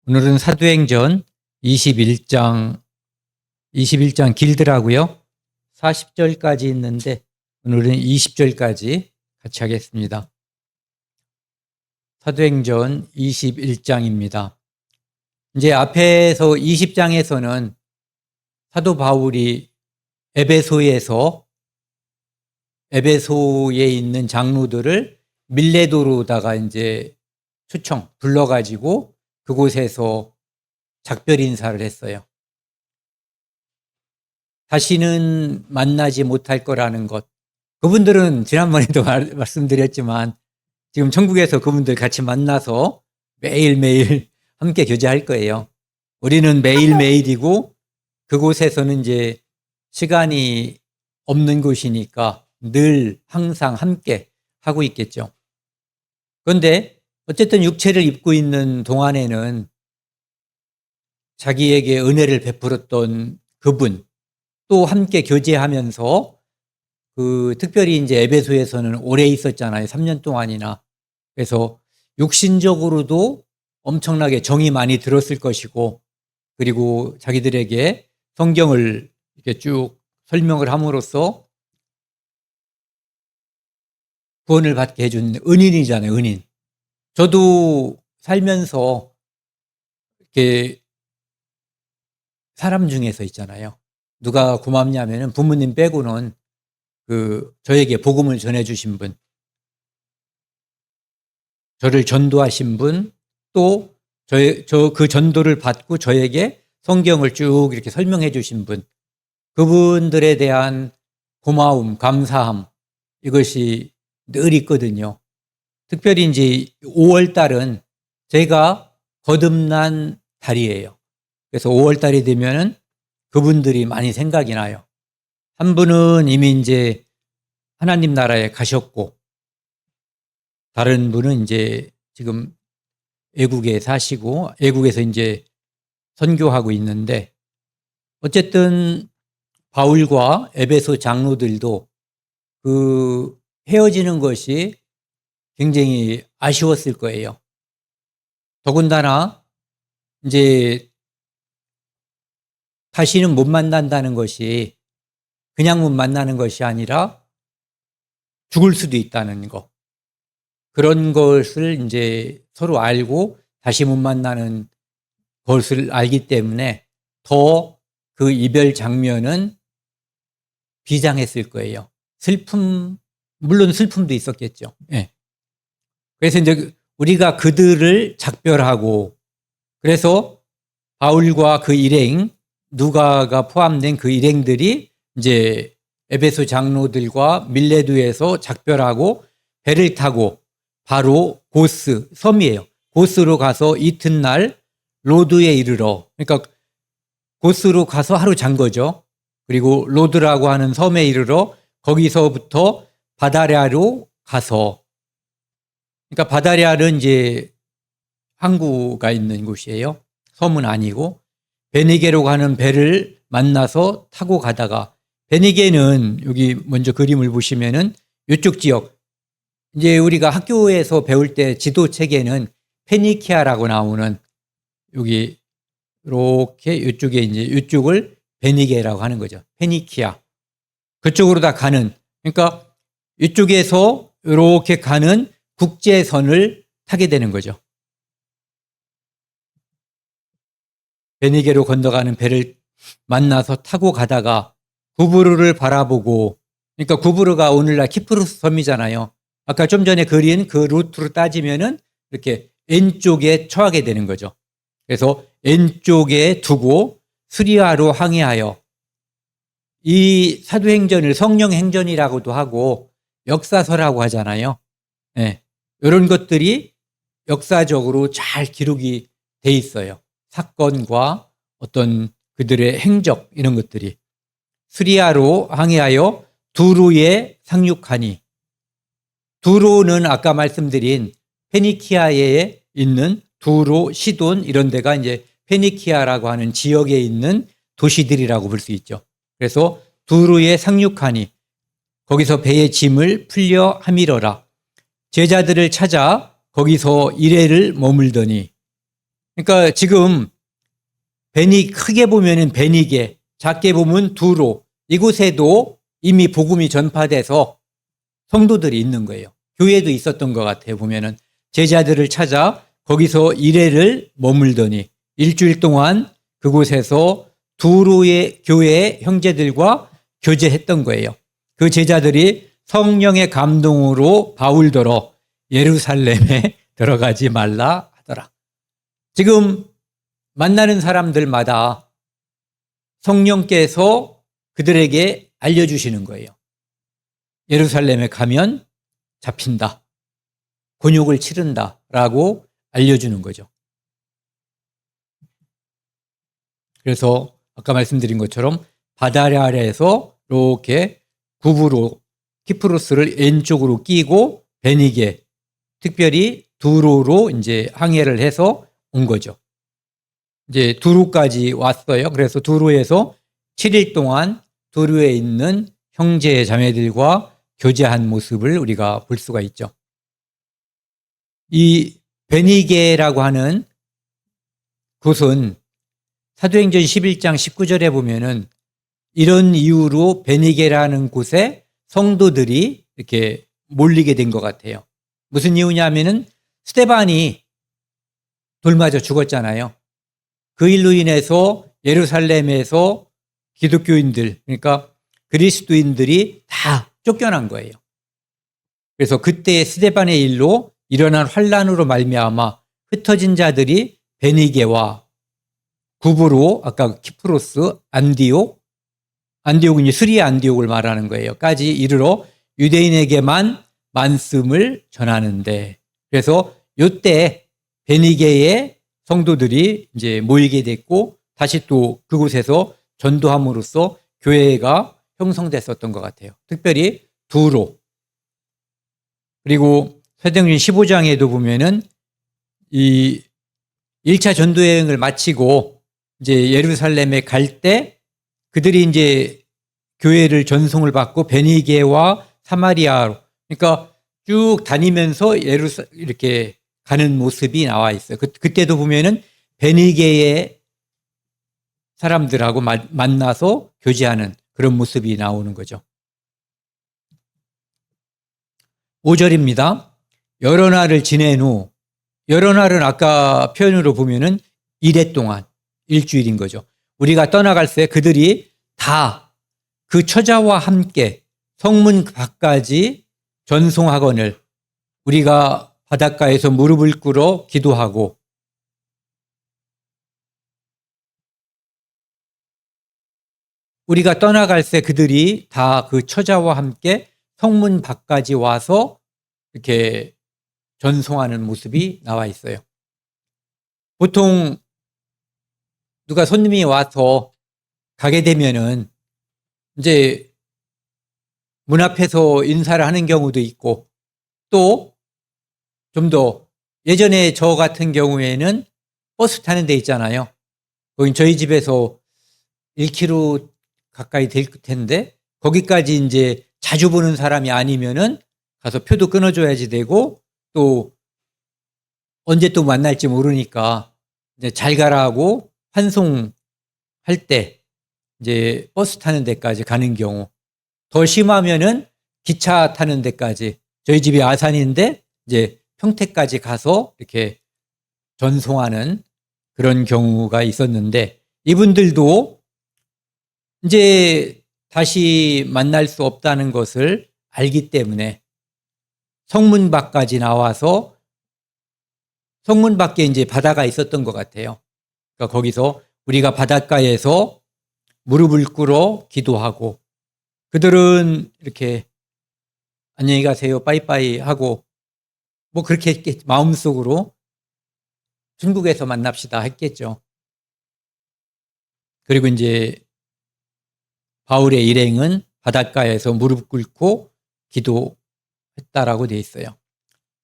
오늘은 사도행전 21장 길더라고요. 40절까지 있는데 오늘은 20절까지 같이 하겠습니다. 사도행전 21장입니다. 이제 앞에서 20장에서는 사도 바울이 에베소에 있는 장로들을 밀레도로다가 이제 불러가지고 그곳에서 작별 인사를 했어요. 다시는 만나지 못할 거라는 것. 그분들은 지난번에도 말씀드렸지만 지금 천국에서 그분들 같이 만나서 매일매일 함께 교제할 거예요. 우리는 매일매일이고 그곳에서는 이제 시간이 없는 곳이니까 늘 항상 함께 하고 있겠죠. 그런데 어쨌든 육체를 입고 있는 동안에는 자기에게 은혜를 베풀었던 그분 또 함께 교제하면서 특별히 이제 에베소에서는 오래 있었잖아요. 3년 동안이나. 그래서 육신적으로도 엄청나게 정이 많이 들었을 것이고 그리고 자기들에게 성경을 이렇게 쭉 설명을 함으로써 구원을 받게 해준 은인이잖아요. 은인. 저도 살면서 이렇게 사람 중에서 있잖아요. 누가 고맙냐면은 부모님 빼고는 저에게 복음을 전해주신 분, 저를 전도하신 분, 또 그 전도를 받고 저에게 성경을 쭉 이렇게 설명해 주신 분, 그분들에 대한 고마움, 감사함, 이것이 늘 있거든요. 특별히 이제 5월 달은 제가 거듭난 달이에요. 그래서 5월 달이 되면은 그분들이 많이 생각이 나요. 한 분은 이미 이제 하나님 나라에 가셨고, 다른 분은 이제 지금 외국에 사시고, 외국에서 이제 선교하고 있는데, 어쨌든 바울과 에베소 장로들도 헤어지는 것이 굉장히 아쉬웠을 거예요. 더군다나 이제 다시는 못 만난다는 것이 그냥 못 만나는 것이 아니라 죽을 수도 있다는 거. 그런 것을 이제 서로 알고 다시 못 만나는 것을 알기 때문에 더 그 이별 장면은 비장했을 거예요. 물론 슬픔도 있었겠죠. 네. 그래서 이제 우리가 그들을 작별하고 그래서 바울과 그 일행, 누가가 포함된 그 일행들이 이제 에베소 장로들과 밀레도에서 작별하고 배를 타고 바로 고스, 섬이에요. 고스로 가서 이튿날 로드에 이르러, 그러니까 고스로 가서 하루 잔 거죠. 그리고 로드라고 하는 섬에 이르러 거기서부터 바다랴로 가서, 그러니까 바다랴는 이제 항구가 있는 곳이에요. 섬은 아니고 베니게로 가는 배를 만나서 타고 가다가, 베니게는 여기 먼저 그림을 보시면은 이쪽 지역, 이제 우리가 학교에서 배울 때 지도책에는 페니키아라고 나오는 여기 이렇게 이쪽에 이제 이쪽을 베니게라고 하는 거죠. 페니키아. 그쪽으로 다 가는, 그러니까 이쪽에서 이렇게 가는 국제선을 타게 되는 거죠. 베니게로 건너가는 배를 만나서 타고 가다가 구브르를 바라보고, 그러니까 구브르가 오늘날 키프로스 섬이잖아요. 아까 좀 전에 그린 그 루트로 따지면은 이렇게 N쪽에 처하게 되는 거죠. 그래서 N쪽에 두고 스리아로 항해하여, 이 사도행전을 성령행전이라고도 하고 역사서라고 하잖아요. 네. 이런 것들이 역사적으로 잘 기록이 돼 있어요. 사건과 어떤 그들의 행적, 이런 것들이. 스리아로 항해하여 두로에 상륙하니, 두로는 아까 말씀드린 페니키아에 있는 두로, 시돈, 이런 데가 이제 페니키아라고 하는 지역에 있는 도시들이라고 볼 수 있죠. 그래서 두로에 상륙하니 거기서 배의 짐을 풀려 함이러라. 제자들을 찾아 거기서 이레를 머물더니, 그러니까 지금 크게 보면은 베니게, 작게 보면 두로, 이곳에도 이미 복음이 전파돼서 성도들이 있는 거예요. 교회도 있었던 것 같아요. 보면은 제자들을 찾아 거기서 1회를 머물더니 일주일 동안 그곳에서 두로의 교회 형제들과 교제했던 거예요. 그 제자들이 성령의 감동으로 바울더러 예루살렘에 들어가지 말라 하더라. 지금 만나는 사람들마다 성령께서 그들에게 알려주시는 거예요. 예루살렘에 가면 잡힌다. 곤욕을 치른다라고 알려주는 거죠. 그래서 아까 말씀드린 것처럼 바다 아래에서 이렇게 구부로 키프로스를 왼쪽으로 끼고 베니게, 특별히 두로로 이제 항해를 해서 온 거죠. 이제 두로까지 왔어요. 그래서 두로에서 7일 동안 두로에 있는 형제 자매들과 교제한 모습을 우리가 볼 수가 있죠. 이 베니게라고 하는 곳은 사도행전 11장 19절에 보면은 이런 이유로 베니게라는 곳에 성도들이 이렇게 몰리게 된 것 같아요. 무슨 이유냐면은 스데반이 돌 맞아 죽었잖아요. 그 일로 인해서 예루살렘에서 기독교인들, 그러니까 그리스도인들이 다 쫓겨난 거예요. 그래서 그때 스데반의 일로 일어난 환란으로 말미암아 흩어진 자들이 베니게와 구브로, 아까 키프로스, 안디옥은 스리아 안디옥을 말하는 거예요. 까지 이르러 유대인에게만 말씀을 전하는데, 그래서 이때 베니게의 성도들이 이제 모이게 됐고 다시 또 그곳에서 전도함으로써 교회가 형성됐었던 것 같아요. 특별히 두로. 그리고 사도행전 15장에도 보면은 이 1차 전도 여행을 마치고 이제 예루살렘에 갈 때 그들이 이제 교회를 전송을 받고 베니게와 사마리아로, 그러니까 쭉 다니면서 이렇게 가는 모습이 나와 있어요. 그때도 보면은 베니게의 사람들하고 만나서 교제하는 그런 모습이 나오는 거죠. 5절입니다. 여러 날을 지낸 후, 여러 날은 아까 표현으로 보면은 1회 동안, 일주일인 거죠. 우리가 떠나갈 때 그들이 다 그 처자와 함께 성문 밖까지 전송하거늘 우리가 바닷가에서 무릎을 꿇어 기도하고, 우리가 떠나갈 때 그들이 다 그 처자와 함께 성문 밖까지 와서 이렇게 전송하는 모습이 나와 있어요. 보통 누가 손님이 와서 가게 되면은 이제 문 앞에서 인사를 하는 경우도 있고, 또 좀 더 예전에 저 같은 경우에는 버스 타는 데 있잖아요. 거긴 저희 집에서 1km 가까이 될 텐데 거기까지 이제 자주 보는 사람이 아니면은 가서 표도 끊어줘야지 되고, 또 언제 또 만날지 모르니까 이제 잘 가라고 환송할 때 이제 버스 타는 데까지 가는 경우, 더 심하면은 기차 타는 데까지, 저희 집이 아산인데 이제 평택까지 가서 이렇게 전송하는 그런 경우가 있었는데, 이분들도 이제 다시 만날 수 없다는 것을 알기 때문에 성문 밖까지 나와서, 성문 밖에 이제 바다가 있었던 것 같아요. 그러니까 거기서 우리가 바닷가에서 무릎을 꿇어 기도하고, 그들은 이렇게 안녕히 가세요, 빠이빠이 하고, 뭐 그렇게 했겠죠. 마음속으로 중국에서 만납시다 했겠죠. 그리고 이제 바울의 일행은 바닷가에서 무릎 꿇고 기도했다라고 되어 있어요.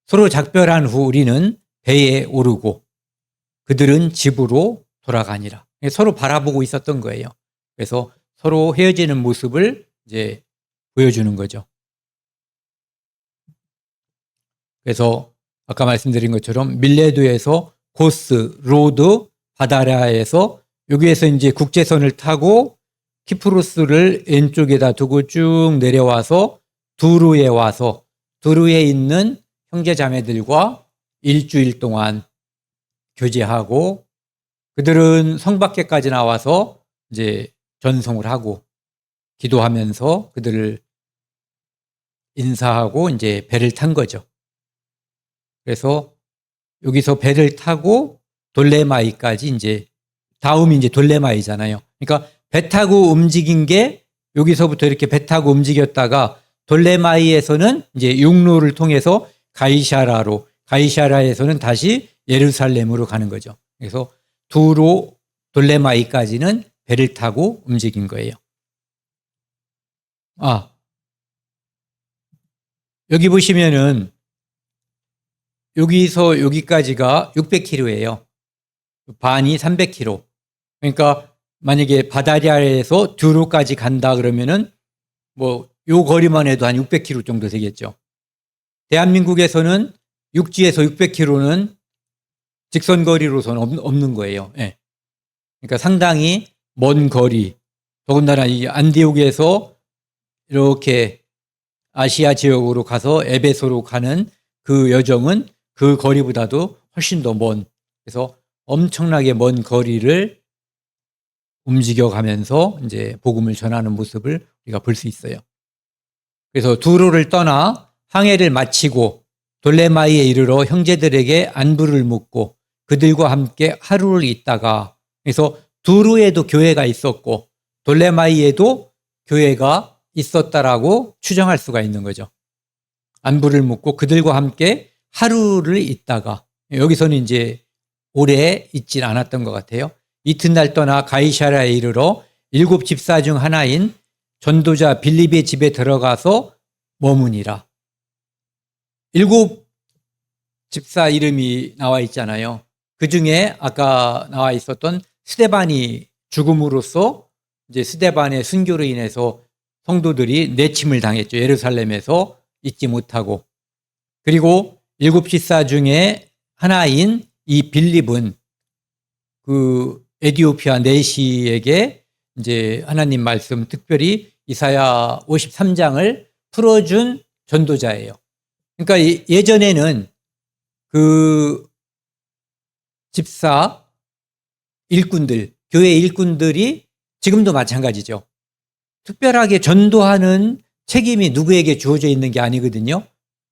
서로 작별한 후 우리는 배에 오르고 그들은 집으로 돌아가니라. 서로 바라보고 있었던 거예요. 그래서 서로 헤어지는 모습을 이제 보여주는 거죠. 그래서 아까 말씀드린 것처럼 밀레도에서 코스, 로드, 바다라에서 여기에서 이제 국제선을 타고 키프로스를 왼쪽에다 두고 쭉 내려와서 두루에 와서 두루에 있는 형제 자매들과 일주일 동안 교제하고 그들은 성 밖에까지 나와서 이제 전송을 하고 기도하면서 그들을 인사하고 이제 배를 탄 거죠. 그래서 여기서 배를 타고 돌레마이까지 이제 다음이 이제 돌레마이잖아요. 그러니까 배 타고 움직인 게 여기서부터 이렇게 배 타고 움직였다가 돌레마이에서는 이제 육로를 통해서 가이사라로 가이사라에서는 다시 예루살렘으로 가는 거죠. 그래서 두로 돌레마이까지는 배를 타고 움직인 거예요. 여기 보시면은 여기서 여기까지가 600km예요. 반이 300km. 그러니까 만약에 바다리아에서 두로까지 간다 그러면은 뭐 요 거리만 해도 한 600km 정도 되겠죠. 대한민국에서는 육지에서 600km는 직선 거리로서는 없는 거예요. 네. 그러니까 상당히 먼 거리. 더군다나 이 안디옥에서 이렇게 아시아 지역으로 가서 에베소로 가는 그 여정은 그 거리보다도 훨씬 더 먼, 그래서 엄청나게 먼 거리를 움직여 가면서 이제 복음을 전하는 모습을 우리가 볼 수 있어요. 그래서 두로를 떠나 항해를 마치고 돌레마이에 이르러 형제들에게 안부를 묻고 그들과 함께 하루를 있다가, 그래서 두로에도 교회가 있었고 돌레마이에도 교회가 있었다라고 추정할 수가 있는 거죠. 안부를 묻고 그들과 함께 하루를 있다가, 여기서는 이제 오래 있진 않았던 것 같아요. 이튿날 떠나 가이사라에 이르러 7 집사 중 하나인 전도자 빌립의 집에 들어가서 머무니라. 7 집사 이름이 나와 있잖아요. 그 중에 아까 나와 있었던 스데반이 죽음으로써 이제 스데반의 순교로 인해서 성도들이 내침을 당했죠. 예루살렘에서 있지 못하고. 그리고 7 집사 중에 하나인 이 빌립은 그 에디오피아 내시에게 이제 하나님 말씀, 특별히 이사야 53장을 풀어준 전도자예요. 그러니까 예전에는 그 집사 일꾼들, 교회 일꾼들이 지금도 마찬가지죠. 특별하게 전도하는 책임이 누구에게 주어져 있는 게 아니거든요.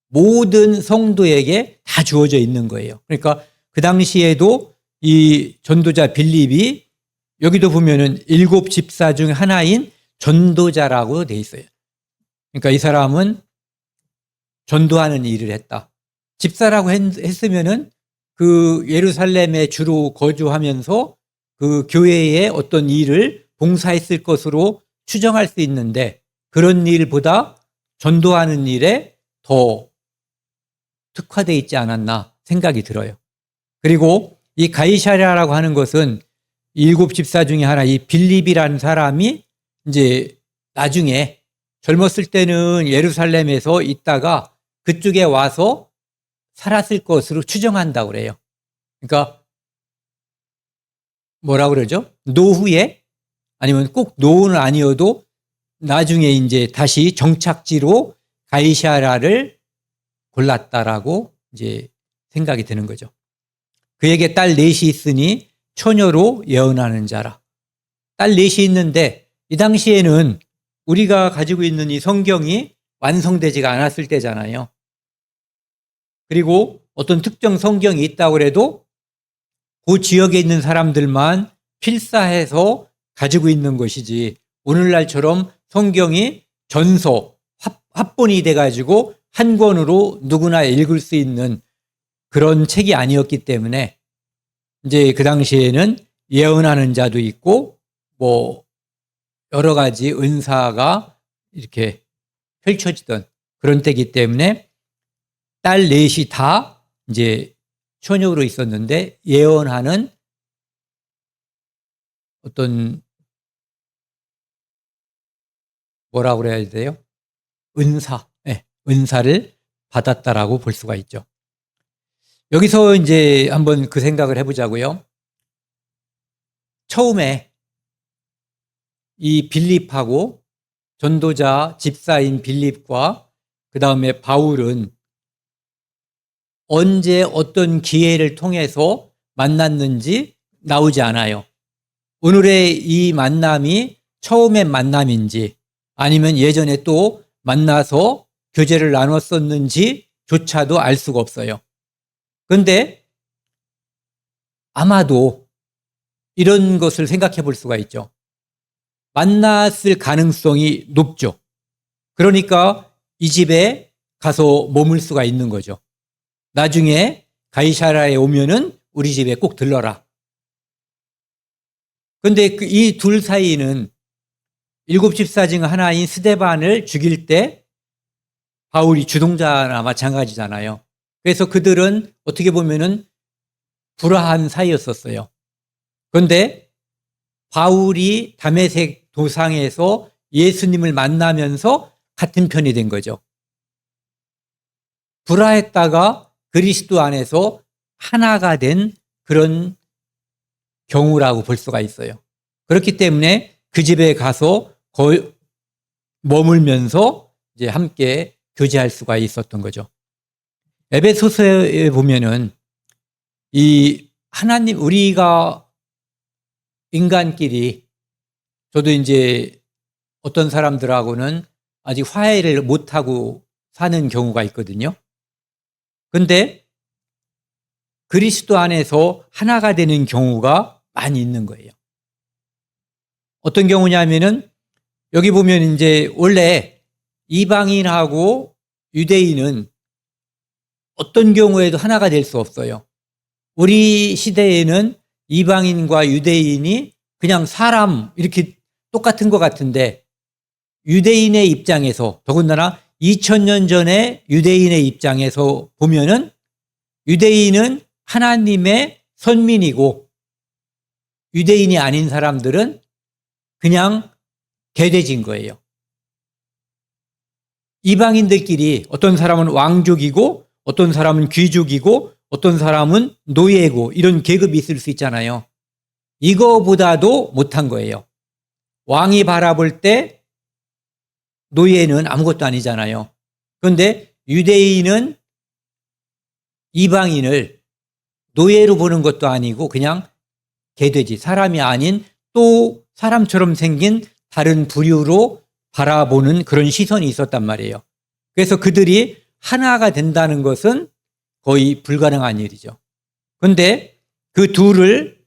모든 성도에게 다 주어져 있는 거예요. 그러니까 그 당시에도 이 전도자 빌립이 여기도 보면은 7 집사 중 하나인 전도자라고 돼 있어요. 그러니까 이 사람은 전도하는 일을 했다. 집사라고 했으면은 그 예루살렘에 주로 거주하면서 그 교회의 어떤 일을 봉사했을 것으로 추정할 수 있는데, 그런 일보다 전도하는 일에 더 특화되어 있지 않았나 생각이 들어요. 그리고 이 가이사랴라고 하는 것은 7 집사 중에 하나, 이 빌립이라는 사람이 이제 나중에 젊었을 때는 예루살렘에서 있다가 그쪽에 와서 살았을 것으로 추정한다고 그래요. 그러니까 뭐라 그러죠? 노후에, 아니면 꼭 노후는 아니어도 나중에 이제 다시 정착지로 가이사랴를 골랐다라고 이제 생각이 드는 거죠. 그에게 딸 넷이 있으니 처녀로 예언하는 자라. 딸 넷이 있는데 이 당시에는 우리가 가지고 있는 이 성경이 완성되지가 않았을 때잖아요. 그리고 어떤 특정 성경이 있다고 해도 그 지역에 있는 사람들만 필사해서 가지고 있는 것이지, 오늘날처럼 성경이 전서, 합본이 돼가지고 한 권으로 누구나 읽을 수 있는 그런 책이 아니었기 때문에 이제 그 당시에는 예언하는 자도 있고 뭐 여러 가지 은사가 이렇게 펼쳐지던 그런 때이기 때문에 딸 넷이 다 이제 처녀로 있었는데, 예언하는 어떤 뭐라고 그래야 돼요? 은사, 네, 은사를 받았다라고 볼 수가 있죠. 여기서 이제 한번 그 생각을 해보자고요. 처음에 이 빌립하고 전도자 집사인 빌립과 그 다음에 바울은 언제 어떤 기회를 통해서 만났는지 나오지 않아요. 오늘의 이 만남이 처음의 만남인지 아니면 예전에 또 만나서 교제를 나눴었는지조차도 알 수가 없어요. 그런데 아마도 이런 것을 생각해 볼 수가 있죠. 만났을 가능성이 높죠. 그러니까 이 집에 가서 머물 수가 있는 거죠. 나중에 가이사랴에 오면은 우리 집에 꼭 들러라. 그런데 이 둘 사이는 일곱 집사 중 하나인 스데반을 죽일 때 바울이 주동자나 마찬가지잖아요. 그래서 그들은 어떻게 보면은 불화한 사이였었어요. 그런데 바울이 다메섹 도상에서 예수님을 만나면서 같은 편이 된 거죠. 불화했다가 그리스도 안에서 하나가 된 그런 경우라고 볼 수가 있어요. 그렇기 때문에 그 집에 가서 머물면서 이제 함께 교제할 수가 있었던 거죠. 에베소서에 보면은 이 하나님, 우리가 인간끼리, 저도 이제 어떤 사람들하고는 아직 화해를 못하고 사는 경우가 있거든요. 그런데 그리스도 안에서 하나가 되는 경우가 많이 있는 거예요. 어떤 경우냐면은 여기 보면 이제 원래 이방인하고 유대인은 어떤 경우에도 하나가 될 수 없어요. 우리 시대에는 이방인과 유대인이 그냥 사람 이렇게 똑같은 것 같은데 유대인의 입장에서, 더군다나 2000년 전에 유대인의 입장에서 보면은 유대인은 하나님의 선민이고 유대인이 아닌 사람들은 그냥 개돼지인 거예요. 이방인들끼리 어떤 사람은 왕족이고 어떤 사람은 귀족이고 어떤 사람은 노예고 이런 계급이 있을 수 있잖아요. 이거보다도 못한 거예요. 왕이 바라볼 때 노예는 아무것도 아니잖아요. 그런데 유대인은 이방인을 노예로 보는 것도 아니고 그냥 개돼지, 사람이 아닌 또 사람처럼 생긴 다른 부류로 바라보는 그런 시선이 있었단 말이에요. 그래서 그들이 하나가 된다는 것은 거의 불가능한 일이죠. 그런데 그 둘을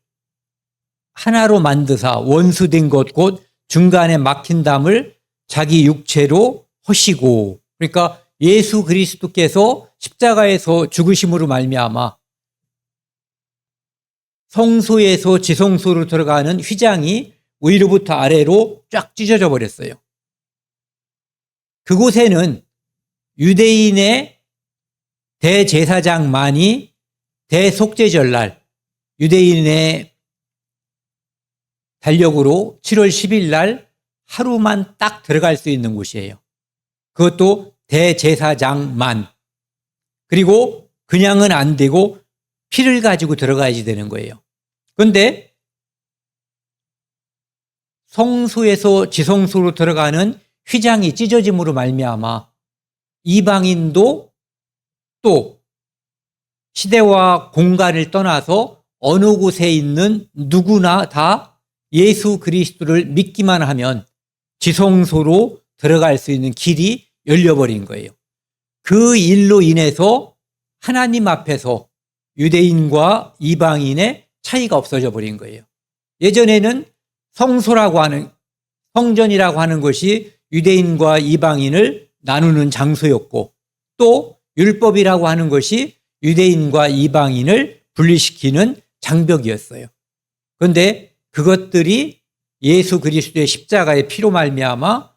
하나로 만드사 원수된 것 곧 중간에 막힌 담을 자기 육체로 허시고, 그러니까 예수 그리스도께서 십자가에서 죽으심으로 말미암아 성소에서 지성소로 들어가는 휘장이 위로부터 아래로 쫙 찢어져 버렸어요. 그곳에는 유대인의 대제사장만이 대속죄절날, 유대인의 달력으로 7월 10일 날 하루만 딱 들어갈 수 있는 곳이에요. 그것도 대제사장만. 그리고 그냥은 안 되고 피를 가지고 들어가야지 되는 거예요. 그런데 성소에서 지성소로 들어가는 휘장이 찢어짐으로 말미암아 이방인도 또 시대와 공간을 떠나서 어느 곳에 있는 누구나 다 예수 그리스도를 믿기만 하면 지성소로 들어갈 수 있는 길이 열려버린 거예요. 그 일로 인해서 하나님 앞에서 유대인과 이방인의 차이가 없어져 버린 거예요. 예전에는 성소라고 하는, 성전이라고 하는 것이 유대인과 이방인을 나누는 장소였고 또 율법이라고 하는 것이 유대인과 이방인을 분리시키는 장벽이었어요. 그런데 그것들이 예수 그리스도의 십자가의 피로 말미암아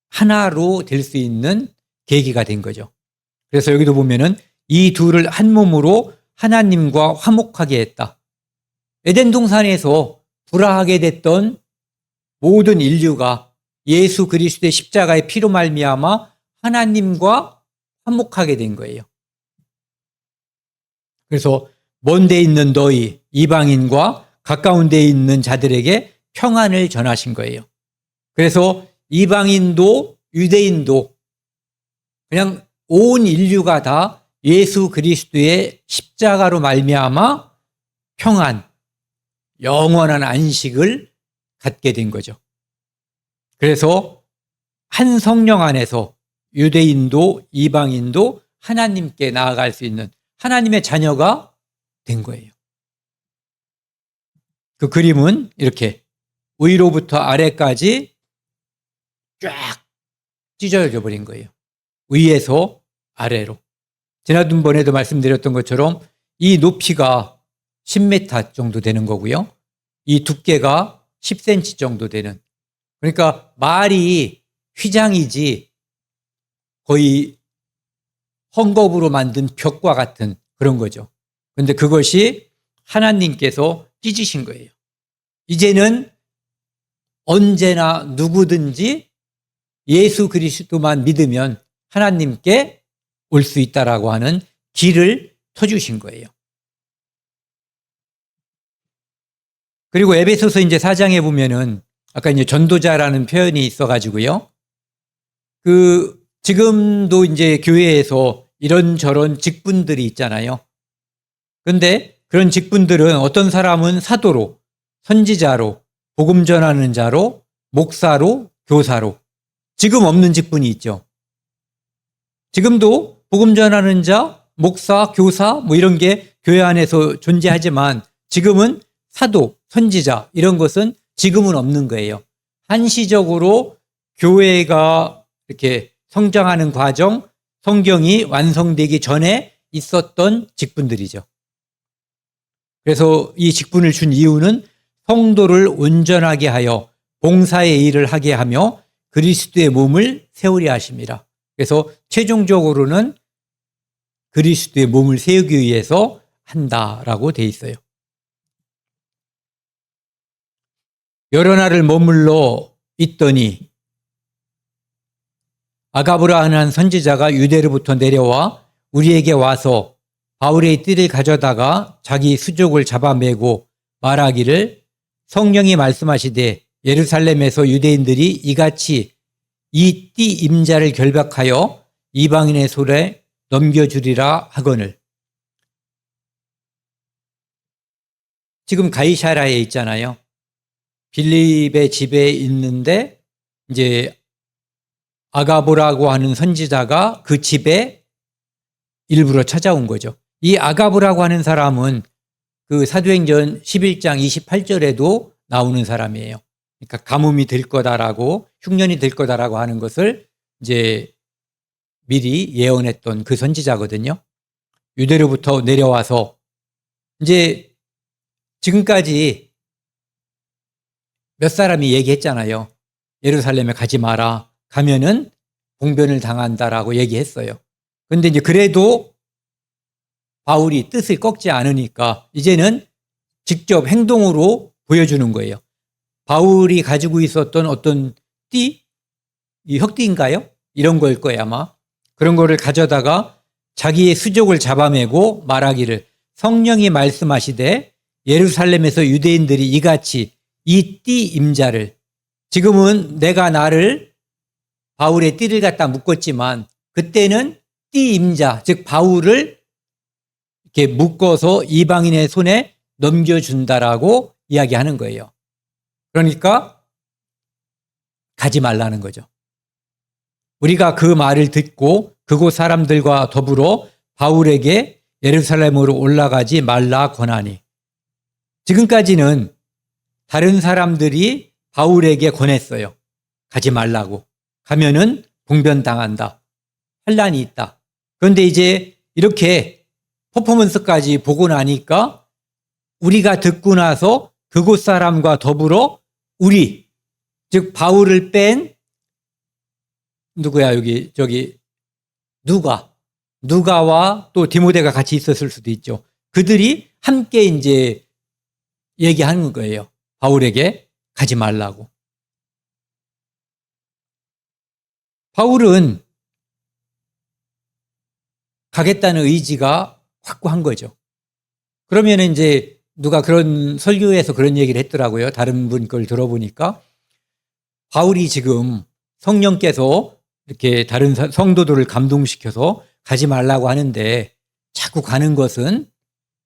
하나로 될 수 있는 계기가 된 거죠. 그래서 여기도 보면은 이 둘을 한 몸으로 하나님과 화목하게 했다. 에덴 동산에서 불화하게 됐던 모든 인류가 예수 그리스도의 십자가의 피로 말미암아 하나님과 화목하게 된 거예요. 그래서 먼 데 있는 너희 이방인과 가까운 데 있는 자들에게 평안을 전하신 거예요. 그래서 이방인도 유대인도 그냥 온 인류가 다 예수 그리스도의 십자가로 말미암아 평안, 영원한 안식을 갖게 된 거죠. 그래서 한 성령 안에서 유대인도 이방인도 하나님께 나아갈 수 있는 하나님의 자녀가 된 거예요. 그 그림은 이렇게 위로부터 아래까지 쫙 찢어져 버린 거예요. 위에서 아래로. 지난번에도 말씀드렸던 것처럼 이 높이가 10m 정도 되는 거고요. 이 두께가 10cm 정도 되는. 그러니까 말이 휘장이지 거의 헝겊으로 만든 벽과 같은 그런 거죠. 그런데 그것이 하나님께서 찢으신 거예요. 이제는 언제나 누구든지 예수 그리스도만 믿으면 하나님께 올 수 있다라고 하는 길을 터주신 거예요. 그리고 에베소서 이제 4장에 보면은 아까 이제 전도자라는 표현이 있어가지고요. 지금도 이제 교회에서 이런저런 직분들이 있잖아요. 그런데 그런 직분들은 어떤 사람은 사도로, 선지자로, 복음 전하는 자로, 목사로, 교사로 지금 없는 직분이 있죠. 지금도 복음 전하는 자, 목사, 교사 뭐 이런 게 교회 안에서 존재하지만 지금은 사도, 선지자 이런 것은 지금은 없는 거예요. 한시적으로 교회가 이렇게 성장하는 과정, 성경이 완성되기 전에 있었던 직분들이죠. 그래서 이 직분을 준 이유는 성도를 온전하게 하여 봉사의 일을 하게 하며 그리스도의 몸을 세우려 하심이라. 그래서 최종적으로는 그리스도의 몸을 세우기 위해서 한다라고 돼 있어요. 여러 날을 머물러 있더니 아가보라 하는 한 선지자가 유대로부터 내려와 우리에게 와서 바울의 띠를 가져다가 자기 수족을 잡아매고 말하기를 성령이 말씀하시되 예루살렘에서 유대인들이 이같이 이 띠 임자를 결박하여 이방인의 손에 넘겨주리라 하거늘. 지금 가이사라에 있잖아요. 빌립의 집에 있는데 이제 아가보라고 하는 선지자가 그 집에 일부러 찾아온 거죠. 이 아가보라고 하는 사람은 그 사도행전 11장 28절에도 나오는 사람이에요. 그러니까 가뭄이 될 거다라고 흉년이 될 거다라고 하는 것을 이제 미리 예언했던 그 선지자거든요. 유대로부터 내려와서 이제 지금까지 몇 사람이 얘기했잖아요. 예루살렘에 가지 마라. 가면은 봉변을 당한다라고 얘기했어요. 그런데 이제 그래도 바울이 뜻을 꺾지 않으니까 이제는 직접 행동으로 보여주는 거예요. 바울이 가지고 있었던 어떤 띠? 이 흑띠인가요? 이런 거일 거예요, 아마. 그런 거를 가져다가 자기의 수족을 잡아매고 말하기를 성령이 말씀하시되 예루살렘에서 유대인들이 이같이 이 띠 임자를 지금은 내가 나를 바울의 띠를 갖다 묶었지만 그때는 띠 임자, 즉 바울을 이렇게 묶어서 이방인의 손에 넘겨준다라고 이야기하는 거예요. 그러니까 가지 말라는 거죠. 우리가 그 말을 듣고 그곳 사람들과 더불어 바울에게 예루살렘으로 올라가지 말라 권하니. 지금까지는 다른 사람들이 바울에게 권했어요. 가지 말라고. 가면은 봉변당한다. 환란이 있다. 그런데 이제 이렇게 퍼포먼스까지 보고 나니까 우리가 듣고 나서 그곳 사람과 더불어 우리, 즉 바울을 뺀 누구야 여기 저기 누가와 또 디모데가 같이 있었을 수도 있죠. 그들이 함께 이제 얘기하는 거예요. 바울에게 가지 말라고. 바울은 가겠다는 의지가 확고한 거죠. 그러면 이제 누가 그런 설교에서 그런 얘기를 했더라고요. 다른 분 걸 들어보니까 바울이 지금 성령께서 이렇게 다른 성도들을 감동시켜서 가지 말라고 하는데 자꾸 가는 것은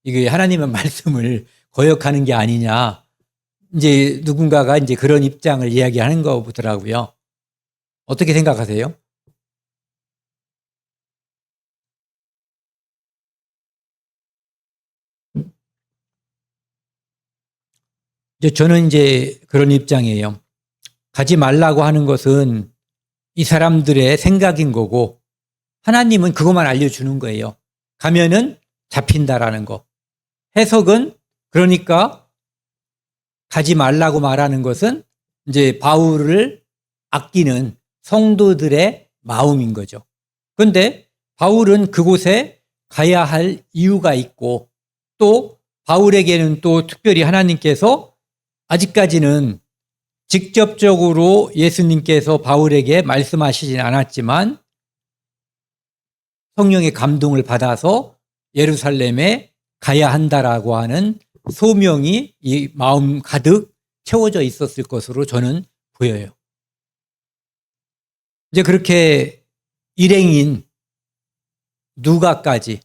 이게 하나님의 말씀을 거역하는 게 아니냐. 이제 누군가가 이제 그런 입장을 이야기하는 거 보더라고요. 어떻게 생각하세요? 저는 이제 그런 입장이에요. 가지 말라고 하는 것은 이 사람들의 생각인 거고 하나님은 그것만 알려주는 거예요. 가면은 잡힌다라는 거. 해석은 그러니까 가지 말라고 말하는 것은 이제 바울을 아끼는 성도들의 마음인 거죠. 그런데 바울은 그곳에 가야 할 이유가 있고 또 바울에게는 또 특별히 하나님께서 아직까지는 직접적으로 예수님께서 바울에게 말씀하시진 않았지만 성령의 감동을 받아서 예루살렘에 가야 한다라고 하는 소명이 이 마음 가득 채워져 있었을 것으로 저는 보여요. 이제 그렇게 일행인 누가까지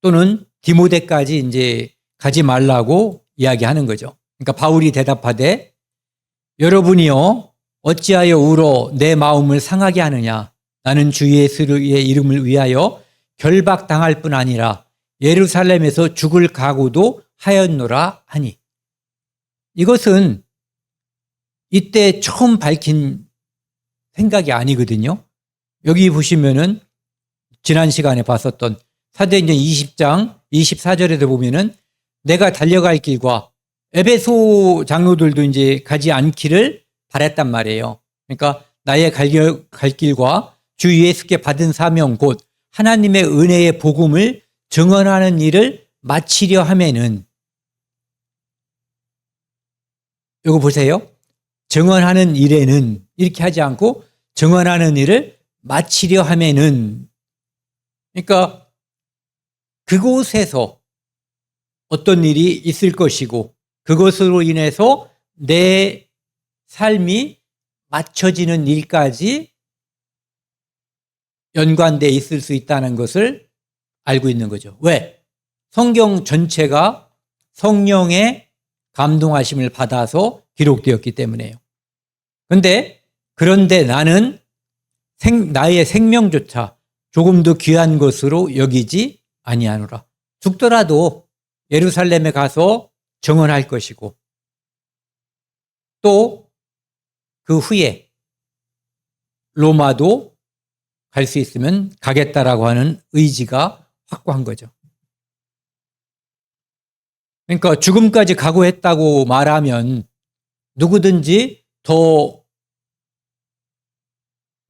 또는 디모데까지 이제 가지 말라고 이야기하는 거죠. 그러니까 바울이 대답하되 여러분이요 어찌하여 울어 내 마음을 상하게 하느냐. 나는 주 예수의 이름을 위하여 결박당할 뿐 아니라 예루살렘에서 죽을 각오도 하였노라 하니. 이것은 이때 처음 밝힌 생각이 아니거든요. 여기 보시면은 지난 시간에 봤었던 사도행전 20장 24절에도 보면은 내가 달려갈 길과 에베소 장로들도 이제 가지 않기를 바랬단 말이에요. 그러니까 나의 갈 길과 주 예수께 받은 사명 곧 하나님의 은혜의 복음을 증언하는 일을 마치려 하면은 이거 보세요. 증언하는 일에는 이렇게 하지 않고 증언하는 일을 마치려 하면은 그러니까 그곳에서 어떤 일이 있을 것이고 그것으로 인해서 내 삶이 맞춰지는 일까지 연관되어 있을 수 있다는 것을 알고 있는 거죠. 왜? 성경 전체가 성령의 감동하심을 받아서 기록되었기 때문에요. 그런데 나는 나의 생명조차 조금도 귀한 것으로 여기지 아니하노라. 죽더라도 예루살렘에 가서 증언할 것이고 또 그 후에 로마도 갈 수 있으면 가겠다라고 하는 의지가 확고한 거죠. 그러니까 죽음까지 각오했다고 말하면 누구든지 더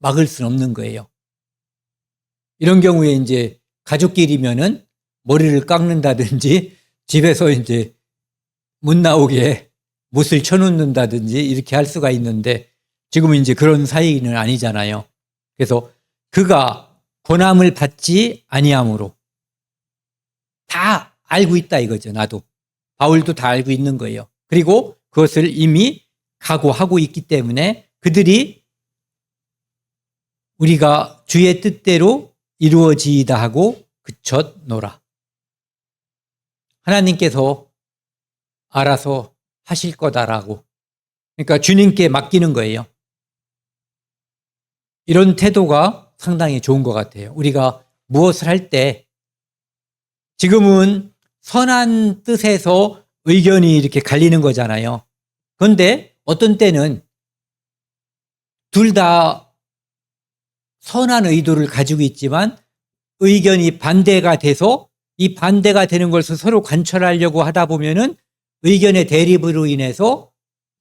막을 수는 없는 거예요. 이런 경우에 이제 가족끼리면은 머리를 깎는다든지 집에서 이제 못 나오게 못을 쳐놓는다든지 이렇게 할 수가 있는데 지금은 이제 그런 사이는 아니잖아요. 그래서 그가 고난을 받지 아니함으로 다 알고 있다 이거죠. 나도. 바울도 다 알고 있는 거예요. 그리고 그것을 이미 각오하고 있기 때문에 그들이 우리가 주의 뜻대로 이루어지이다 하고 그쳤노라. 하나님께서 알아서 하실 거다라고. 그러니까 주님께 맡기는 거예요. 이런 태도가 상당히 좋은 것 같아요. 우리가 무엇을 할 때 지금은 선한 뜻에서 의견이 이렇게 갈리는 거잖아요. 그런데 어떤 때는 둘 다 선한 의도를 가지고 있지만 의견이 반대가 돼서 이 반대가 되는 것을 서로 관철하려고 하다 보면은 의견의 대립으로 인해서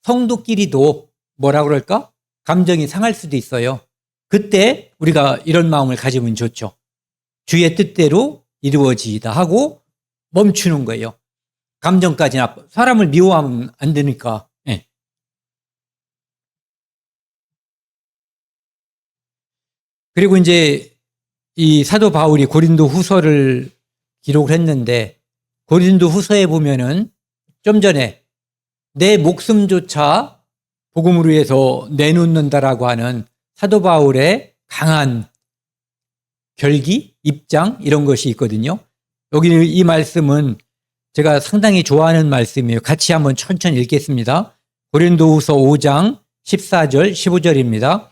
성도끼리도 뭐라 그럴까? 감정이 상할 수도 있어요. 그때 우리가 이런 마음을 가지면 좋죠. 주의 뜻대로 이루어지이다 하고 멈추는 거예요. 감정까지 나빠. 사람을 미워하면 안 되니까. 네. 그리고 이제 이 사도 바울이 고린도 후서를 기록을 했는데 고린도 후서에 보면은 좀 전에 내 목숨조차 복음을 위해서 내놓는다라고 하는 사도 바울의 강한 결기, 입장 이런 것이 있거든요. 여기 이 말씀은 제가 상당히 좋아하는 말씀이에요. 같이 한번 천천히 읽겠습니다. 고린도후서 5장 14절 15절입니다.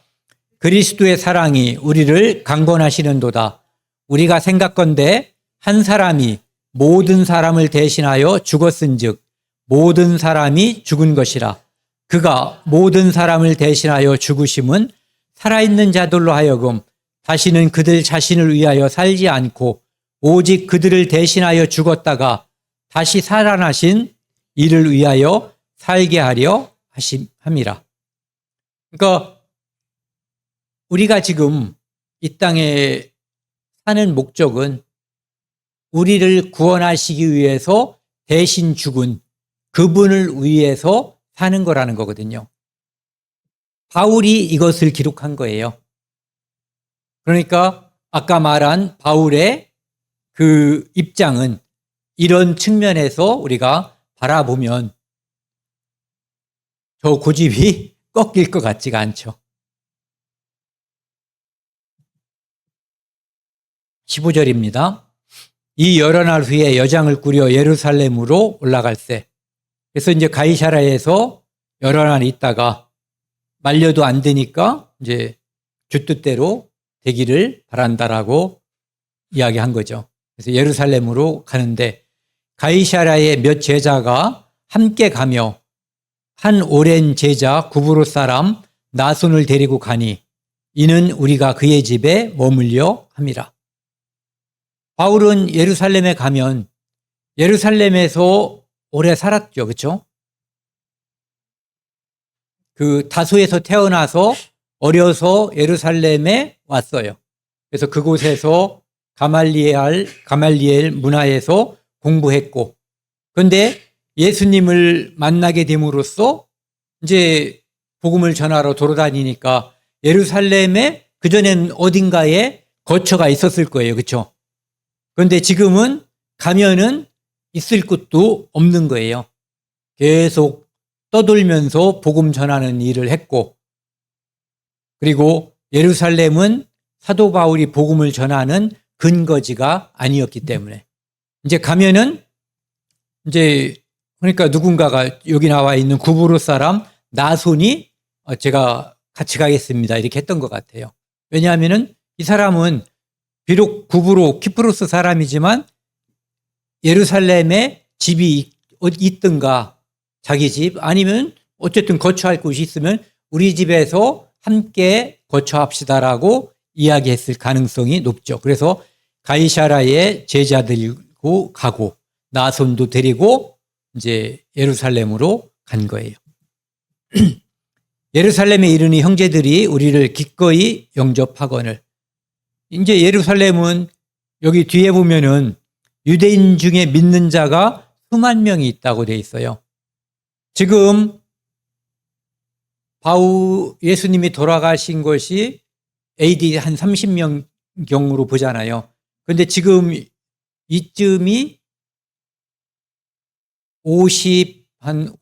그리스도의 사랑이 우리를 강권하시는도다. 우리가 생각건대 한 사람이 모든 사람을 대신하여 죽었은즉 모든 사람이 죽은 것이라. 그가 모든 사람을 대신하여 죽으심은 살아있는 자들로 하여금 다시는 그들 자신을 위하여 살지 않고 오직 그들을 대신하여 죽었다가 다시 살아나신 이를 위하여 살게 하려 함이라. 그러니까 우리가 지금 이 땅에 사는 목적은 우리를 구원하시기 위해서 대신 죽은 그분을 위해서 사는 거라는 거거든요. 바울이 이것을 기록한 거예요. 그러니까 아까 말한 바울의 그 입장은 이런 측면에서 우리가 바라보면 저 고집이 꺾일 것 같지가 않죠. 15절입니다. 이 여러 날 후에 여장을 꾸려 예루살렘으로 올라갈세. 그래서 이제 가이사라에서 여러 날 있다가 말려도 안 되니까 이제 주 뜻대로 되기를 바란다라고 이야기한 거죠. 그래서 예루살렘으로 가는데 가이사라의 몇 제자가 함께 가며 한 오랜 제자 구브로 사람 나손을 데리고 가니 이는 우리가 그의 집에 머물려 함이라. 바울은 예루살렘에 가면 예루살렘에서 오래 살았죠. 그렇죠? 그 다소에서 태어나서 어려서 예루살렘에 왔어요. 그래서 그곳에서 가말리엘 문화에서 공부했고, 그런데 예수님을 만나게 됨으로써 이제 복음을 전하러 돌아다니니까 예루살렘에 그전엔 어딘가에 거처가 있었을 거예요. 그렇죠? 그런데 지금은 가면은 있을 곳도 없는 거예요. 계속 떠돌면서 복음 전하는 일을 했고, 그리고 예루살렘은 사도 바울이 복음을 전하는 근거지가 아니었기 때문에 이제 가면은 이제 그러니까 누군가가 여기 나와 있는 구브로 사람 나손이 제가 같이 가겠습니다 이렇게 했던 것 같아요. 왜냐하면은 이 사람은 비록 구브로 키프로스 사람이지만 예루살렘에 집이 있든가 자기 집 아니면 어쨌든 거처할 곳이 있으면 우리 집에서 함께 거처합시다라고 이야기했을 가능성이 높죠. 그래서 가이사라의 제자들고 가고 나손도 데리고 이제 예루살렘으로 간 거예요. 예루살렘에 이르니 형제들이 우리를 기꺼이 영접하거늘. 이제 예루살렘은 여기 뒤에 보면은 유대인 중에 믿는 자가 수만 명이 있다고 돼 있어요. 지금 예수님이 돌아가신 것이 AD 한 30년경으로 보잖아요. 그런데 지금 이쯤이 한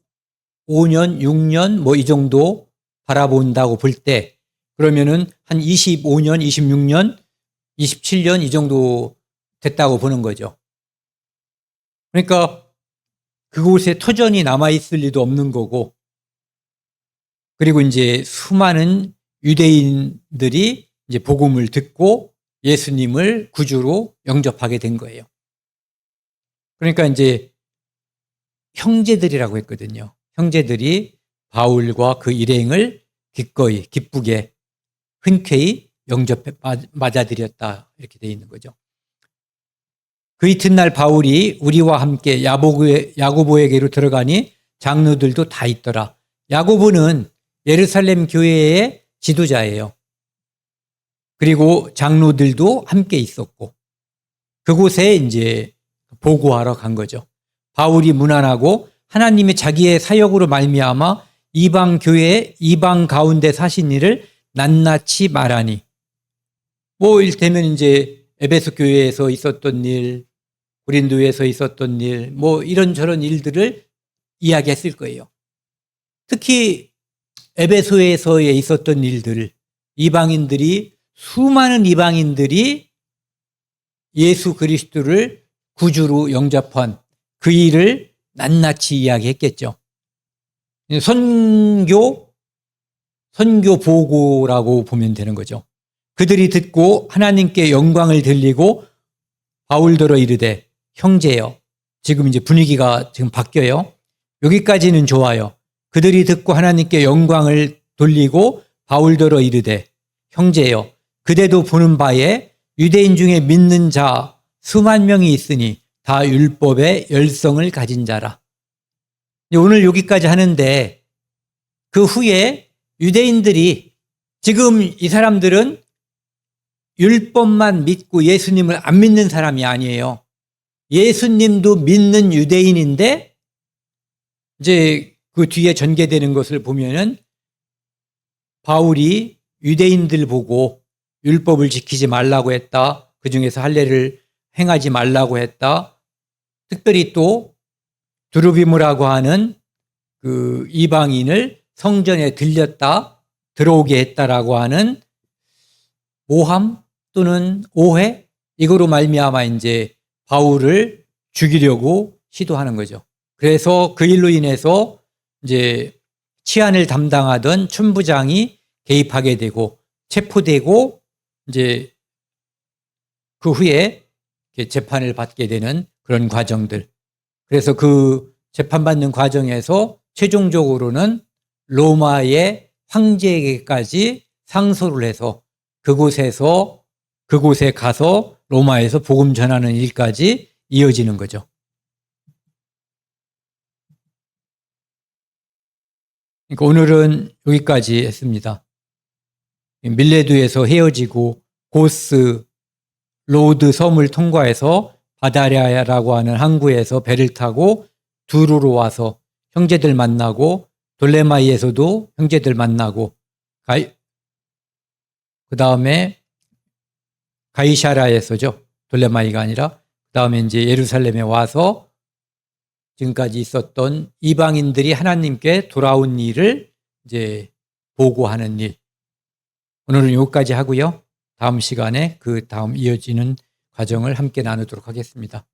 5년, 6년 뭐 이 정도 바라본다고 볼 때 그러면은 한 25년, 26년, 27년 이 정도 됐다고 보는 거죠. 그러니까 그곳에 터전이 남아있을 리도 없는 거고, 그리고 이제 수많은 유대인들이 이제 복음을 듣고 예수님을 구주로 영접하게 된 거예요. 그러니까 이제 형제들이라고 했거든요. 형제들이 바울과 그 일행을 기꺼이, 기쁘게, 흔쾌히 맞아들였다. 이렇게 돼 있는 거죠. 그 이튿날 바울이 우리와 함께 야고보에게로 들어가니 장로들도 다 있더라. 야고보는 예루살렘 교회의 지도자예요. 그리고 장로들도 함께 있었고 그곳에 이제 보고하러 간 거죠. 바울이 문안하고 하나님이 자기의 사역으로 말미암아 이방 교회, 이방 가운데 사신 일을 낱낱이 말하니, 뭐 일테면 이제 에베소 교회에서 있었던 일, 고린도에서 있었던 일, 뭐 이런저런 일들을 이야기했을 거예요. 특히 에베소에서 있었던 일들, 수많은 이방인들이 예수 그리스도를 구주로 영접한 그 일을 낱낱이 이야기했겠죠. 선교 보고라고 보면 되는 거죠. 그들이 듣고 하나님께 영광을 돌리고 바울더러 이르되 형제여. 지금 이제 분위기가 지금 바뀌어요. 여기까지는 좋아요. 그들이 듣고 하나님께 영광을 돌리고 바울더러 이르되 형제여. 그대도 보는 바에 유대인 중에 믿는 자 수만 명이 있으니 다 율법의 열성을 가진 자라. 오늘 여기까지 하는데 그 후에 유대인들이 지금 이 사람들은 율법만 믿고 예수님을 안 믿는 사람이 아니에요. 예수님도 믿는 유대인인데 이제 그 뒤에 전개되는 것을 보면은 바울이 유대인들 보고 율법을 지키지 말라고 했다. 그 중에서 할례를 행하지 말라고 했다. 특별히 또 두루비무라고 하는 그 이방인을 성전에 들어오게 했다라고 하는 모함 또는 오해 이거로 말미암아 이제 바울을 죽이려고 시도하는 거죠. 그래서 그 일로 인해서 이제 치안을 담당하던 춘부장이 개입하게 되고 체포되고 이제 그 후에 재판을 받게 되는 그런 과정들. 그래서 그 재판받는 과정에서 최종적으로는 로마의 황제에게까지 상소를 해서 그곳에 가서 로마에서 복음 전하는 일까지 이어지는 거죠. 그러니까 오늘은 여기까지 했습니다. 밀레두에서 헤어지고 고스, 로드 섬을 통과해서 바다랴라고 하는 항구에서 배를 타고 두루로 와서 형제들 만나고 돌레마이에서도 형제들 만나고 그 다음에 가이샤라에서죠. 돌레마이가 아니라 그 다음에 이제 예루살렘에 와서 지금까지 있었던 이방인들이 하나님께 돌아온 일을 이제 보고하는 일. 오늘은 여기까지 하고요. 다음 시간에 그 다음 이어지는 과정을 함께 나누도록 하겠습니다.